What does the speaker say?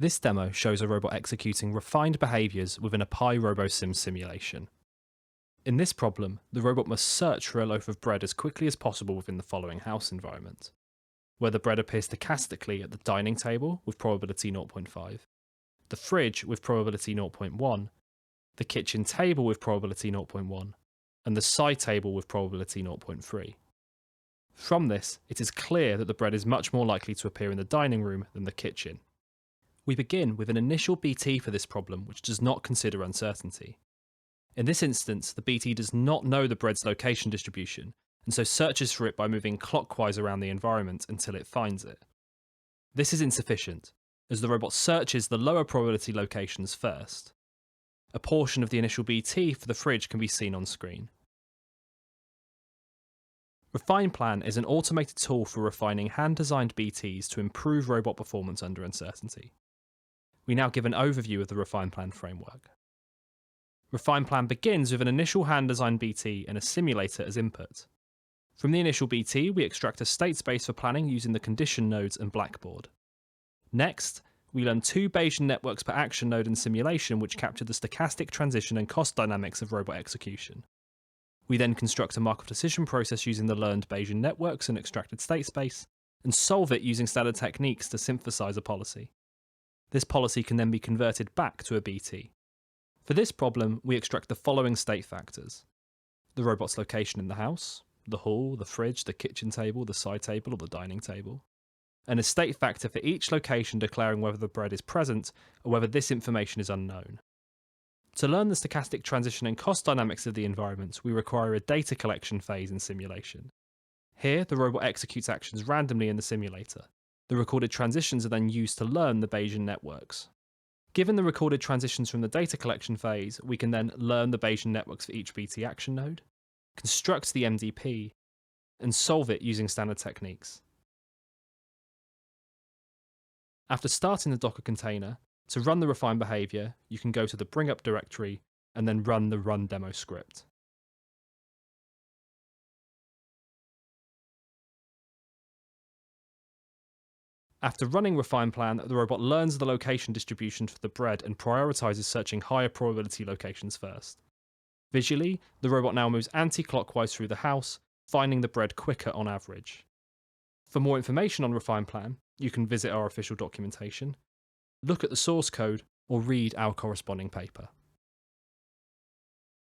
This demo shows a robot executing refined behaviours within a Pi RoboSim simulation. In this problem, the robot must search for a loaf of bread as quickly as possible within the following house environment, where the bread appears stochastically at the dining table with probability 0.5, the fridge with probability 0.1, the kitchen table with probability 0.1, and the side table with probability 0.3. From this, it is clear that the bread is much more likely to appear in the dining room than the kitchen. We begin with an initial BT for this problem which does not consider uncertainty. In this instance, the BT does not know the bread's location distribution, and so searches for it by moving clockwise around the environment until it finds it. This is insufficient, as the robot searches the lower probability locations first. A portion of the initial BT for the fridge can be seen on screen. RefinePlan is an automated tool for refining hand-designed BTs to improve robot performance under uncertainty. We now give an overview of the RefinePlan framework. RefinePlan begins with an initial hand-designed BT and a simulator as input. From the initial BT, we extract a state space for planning using the condition nodes and blackboard. Next, we learn two Bayesian networks per action node in simulation which capture the stochastic transition and cost dynamics of robot execution. We then construct a Markov decision process using the learned Bayesian networks and extracted state space, and solve it using standard techniques to synthesize a policy. This policy can then be converted back to a BT. For this problem, we extract the following state factors: the robot's location in the house, the hall, the fridge, the kitchen table, the side table, or the dining table, and a state factor for each location declaring whether the bread is present or whether this information is unknown. To learn the stochastic transition and cost dynamics of the environment, we require a data collection phase in simulation. Here, the robot executes actions randomly in the simulator. The recorded transitions are then used to learn the Bayesian networks. Given the recorded transitions from the data collection phase, we can then learn the Bayesian networks for each BT action node, construct the MDP, and solve it using standard techniques. After starting the Docker container, to run the refined behavior, you can go to the bring up directory and then run the run demo script. After running RefinePlan, the robot learns the location distribution for the bread and prioritizes searching higher probability locations first. Visually, the robot now moves anti-clockwise through the house, finding the bread quicker on average. For more information on RefinePlan, you can visit our official documentation, look at the source code, or read our corresponding paper.